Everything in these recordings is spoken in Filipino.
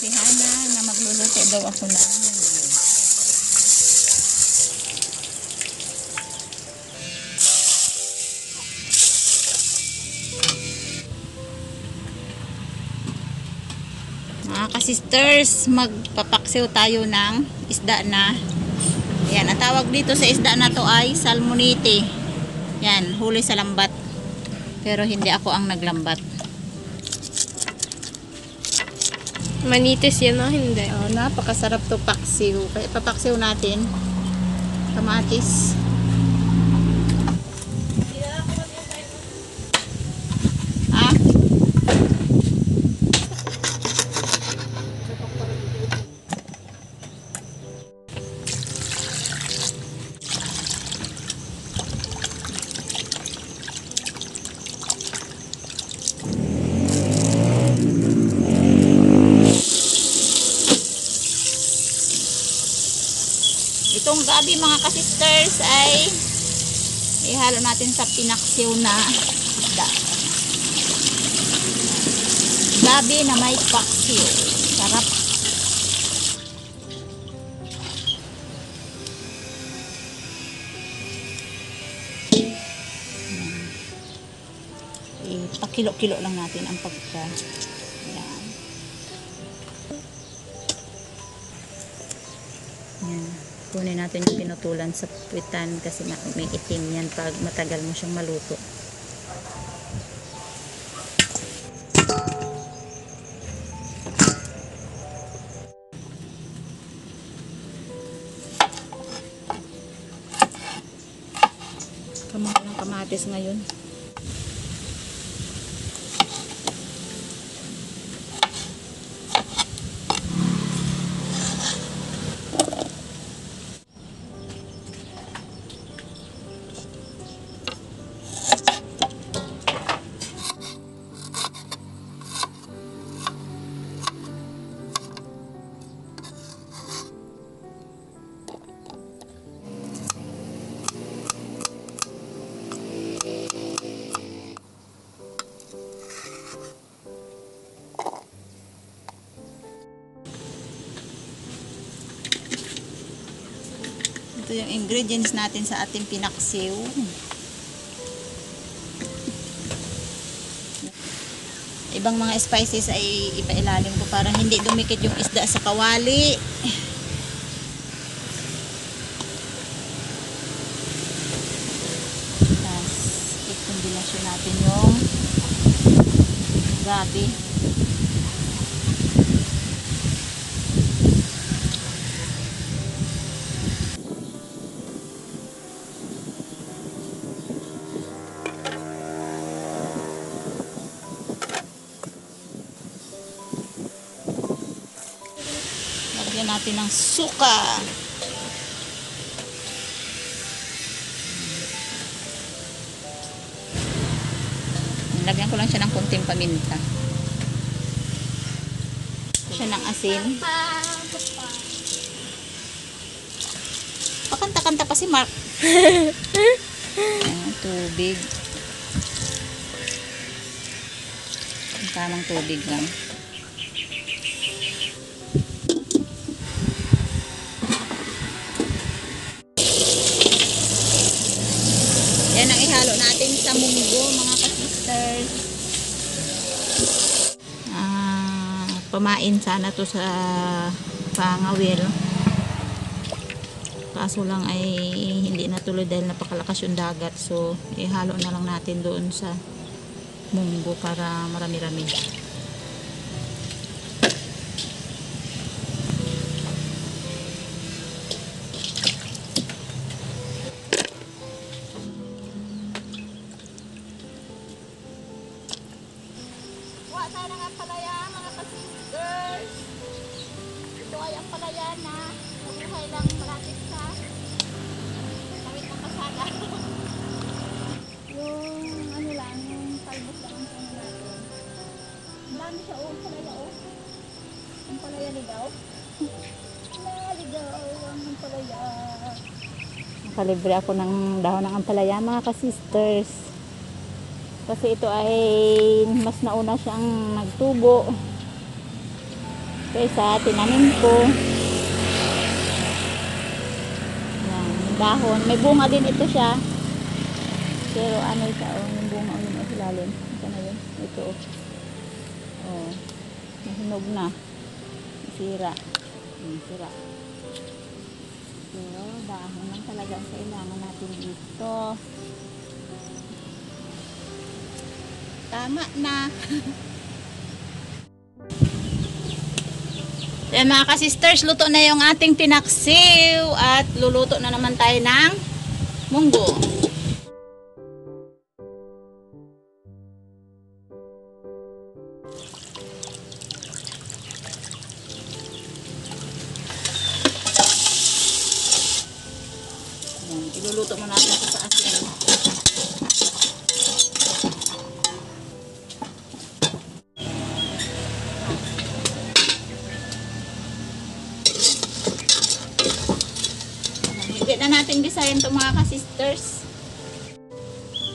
si Hana na magluluto daw ako na. Mga ka-sisters, magpapaksiw tayo ng isda na. Yan, ang tawag dito sa isda na to ay salmonite. Yan, huli sa lambat. Pero hindi ako ang naglambat. Manitis yan, no? Hindi. Oh, napakasarap to paksiw. Kaya papaksiw natin. Kamatis. Ah? Itong gabi mga ka-sisters ay ihalo natin sa pinaksiw na isda. Gabi na may paksiw. Sarap. Pakilo-kilo lang natin ang pagka. Yan. Yan. Kunin natin yung pinutulan sa puwitan kasi may itim yan pag matagal mo siyang maluto. Kamahal ng kamatis ngayon. Ito yung ingredients natin sa ating pinaksiw. Ibang mga spices ay ipailalim ko para hindi dumikit yung isda sa kawali. Tapos, i-combination natin yung gabi. Lagyan natin ng suka. Lagyan ko lang siya ng konting paminta. Siya ng asin. Pakanta-kanta pa si Mark. Ayan, tubig. Tamang tubig lang. Yan ang ihalo natin sa munggo mga ka-sisters. Pamain sana to sa pangawil. Kaso lang ay hindi natuloy dahil napakalakas yung dagat. So ihalo na lang natin doon sa munggo para marami-rami. Sana nga palaya mga ka-sisters. Ito ay ang palaya na nabuhay lang malapit sa tawid ng kasada. Yung ano lang, yung talbos lang ang ano natin. Ang dami siya oh, palaya oh. Ang palaya ligaw. Ligaw ang palaya. Nakalibre ako ng dahon ng ampalaya mga ka-sisters. Kasi ito ay mas nauna siyang nagtubo. Kaysa tinanim ko. Yan, yung dahon. May bunga din ito siya. Pero ano siya, oh, yung bunga yun sa ilalim. Ito na yun. Ito, oh. Oh, nahinog na. Sira. Sira. Pero dahon lang talaga ang kailangan natin dito. Tama na. Yan mga ka-sisters, luto na yung ating pinaksiw at luluto na naman tayo ng munggo. Yan, iluluto mo natin ito sa asin. Hindi na natin gisahin ito mga ka-sisters.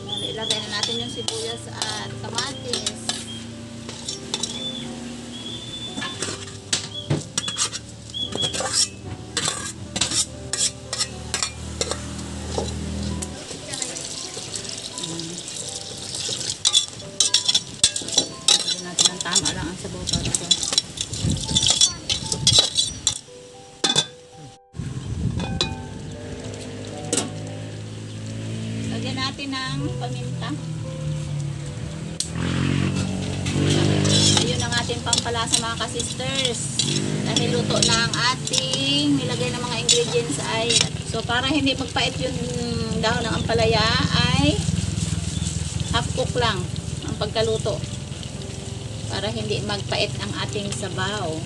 Ilagay na natin yung sibuyas at kamatis. Ilagay natin ng tama lang ang sabaw ito. Lagyan natin ng paminta. Ayun ang ating pampalasa mga ka-sisters. Dahil luto na ang ating nilagay ng mga ingredients ay so para hindi magpait yung dahon ng ampalaya ay half cook lang ang pagkaluto. Para hindi magpait ang ating sabaw.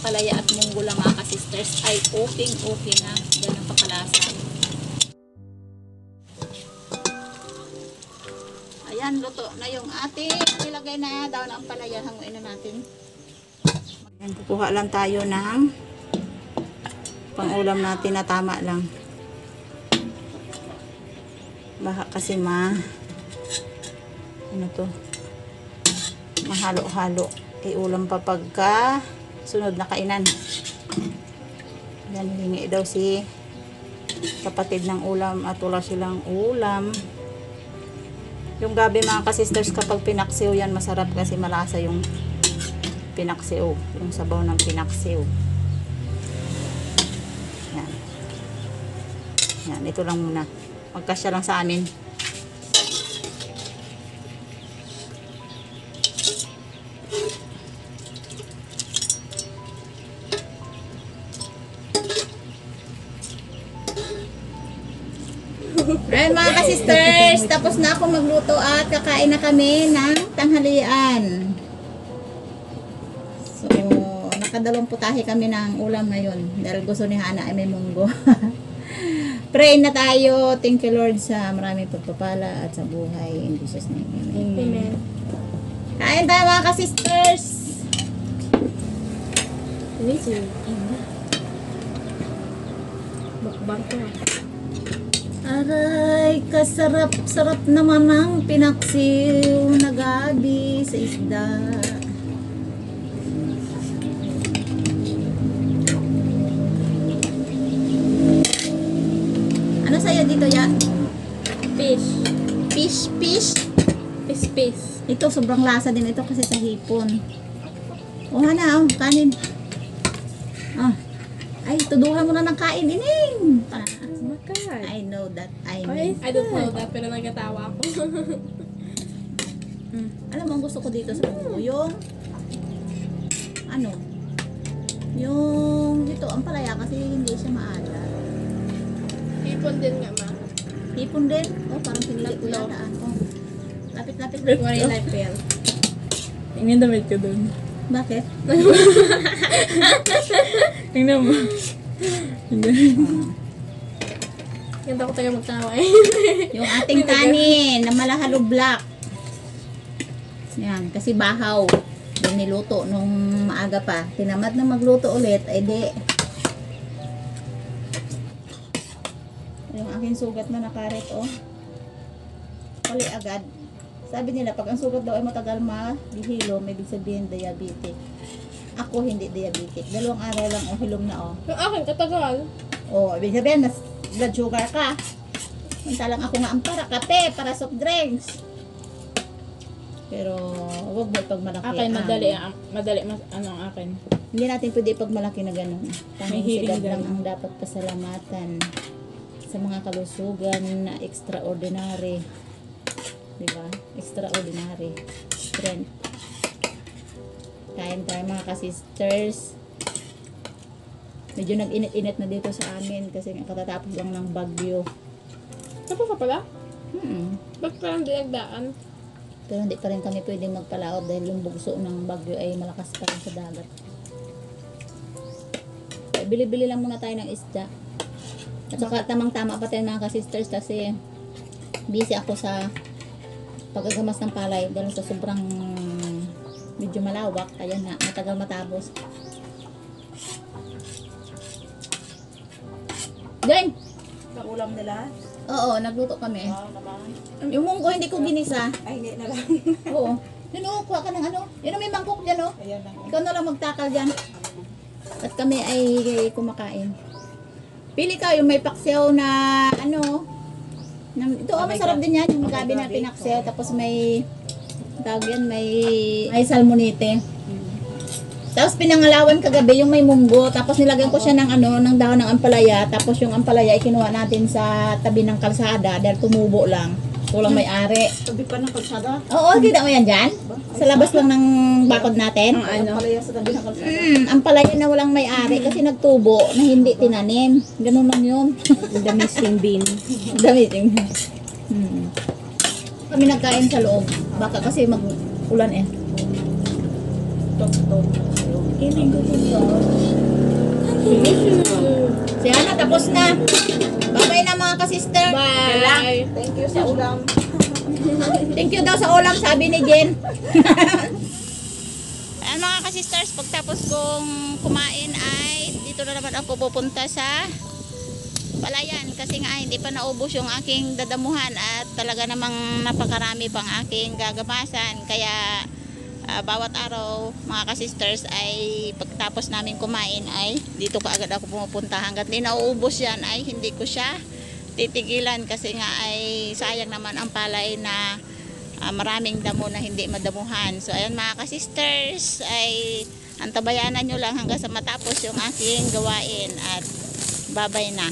Palaya at munggo lang mga ka-sisters ay okay na. Yan ang pakalasa. Ayan, luto na yung ating nilagay na daw ng palaya. Hanguin na natin. Ayan, kukuha lang tayo ng pang-ulam natin na tama lang. Baka kasi ano to? Mahalo-halo. Iulam pa pagka sunod na kainan. Yan, hingi daw si kapatid ng ulam at wala silang ulam. Yung gabi mga ka-sisters, kapag pinaksiw yan, masarap kasi malasa yung pinaksiw. Yung sabaw ng pinaksiw. Yan. Yan, ito lang muna. Magkasya lang sa amin. Ayan mga ka-sisters, tapos na ako magluto at kakain na kami ng tanghalian. So, nakadalawang putahe kami ng ulam ngayon dahil gusto ni Hana ay may munggo. Pray na tayo. Thank you Lord sa maraming pagpapala at sa buhay. In Jesus name. Amen. Kain tayo mga ka-sisters. Bakbang ko. Aray, kasarap-sarap naman ang pinaksiw na gabi sa isda. Ano sa'yo dito, ya? Fish. Fish. Fish. Ito, sobrang lasa din ito kasi sa hipon. Oh, Hana, oh, kanin. Ah. Ay, tuduhan mo na ng kain, ining. I know that. I don't know that, pero nagatawa ako. Alam mo, ang gusto ko dito sa munggo, yung yung dito, ang palaya kasi hindi siya maalat. Hipon din nga, ma. Hipon din? Oh, parang pinili ko yata. Oh. Lapit-lapit. Wala life fail. Tingnan damit ko dun. Bakit? Tingnan mo. Ganda ko tayo magtawa eh. Yung ating kanin na malahalo black. Yan, kasi bahaw. Yung niluto nung maaga pa. Tinamad na magluto ulit, ay di. Yung aking sugat na nakaret, oh. Pali agad. Sabi nila, pag ang sugat daw ay matagal mahilom, ibig sabihin diabetic. Ako hindi diabetic. 2 araw lang, hilom na, Yung akin, katagal. Ibig sabihin, mas blood sugar ka. Mantalang ako nga ang kape, para soft drinks. Pero, huwag mo ipagmalaki. Akin, madali ano ang akin. Hindi natin pwede ipagmalaki na ganun. Tanging May si God healing lang din. ang dapat pasalamatan sa mga kalusugan na extraordinary. Diba? Extraordinary. Strength. Kain tayo mga ka-sisters. Medyo nag-init-init na dito sa amin kasi katatapos lang ng bagyo. Tapos ka pala? Hmm. Ba't parang di nagdaan? Pero hindi pa rin kami pwedeng magpalaot dahil yung bugso ng bagyo ay malakas pa rin sa dagat. Kaya bili-bili lang muna tayo ng isda. At saka tamang-tama pa tayo mga ka-sisters kasi busy ako sa pagagamas ng palay dahil sa sobrang medyo malawak. Kaya na, matagal matapos. Gan! Ang ulam nila? Oo, nagluto kami. Wow naman. Yung munggo hindi ko ginisa. Ay, hindi na lang. Oo. Yun o, kuha ka ng ano. Yun o, may mangkok dyan o. Ayan lang. Ikaw na lang magtakal dyan. At kami ay kumakain. Pili ka yung may paksiw na ano. Ito masarap din yan. Yung magabi na pinaksiw. Tapos may tawag yan, may salmonite. Tapos pinangalawan kagabi yung may munggo. Tapos nilagyan ko siya ng ano, ng dahon ng ampalaya. Tapos yung ampalaya ay kinuha natin sa tabi ng kalsada dahil tumubo lang. Walang may-ari. Tabi pa ng kalsada. Oo, kita mo yan dyan? Sa labas lang ng bakod natin. Ano? Palaya sa tabi ng kalsada. Ampalaya na walang may-ari kasi nagtubo na hindi tinanim. Ganun lang yun. The missing bean. Damiting. Kami nagkain sa loob. Baka kasi mag-ulan eh. Tok-tok. Si Ana, tapos na. Bye-bye na mga ka-sister. Bye! Thank you sa ulam. Thank you daw sa ulam, sabi ni Jen. Ayan mga ka-sisters, pagtapos kong kumain ay dito na naman ako pupunta sa palayan kasi nga hindi pa naubos yung aking dadamuhan at talaga namang napakarami pang aking gagamasan. Kaya bawat araw mga ka-sisters ay pagtapos namin kumain ay dito kaagad ako pumupunta. Hanggat di nauubos yan ay hindi ko siya titigilan kasi nga ay sayang naman ang palay na maraming damo na hindi madamuhan. So ayan mga ka-sisters ay antabayanan nyo lang hanggang sa matapos yung aking gawain at babay na.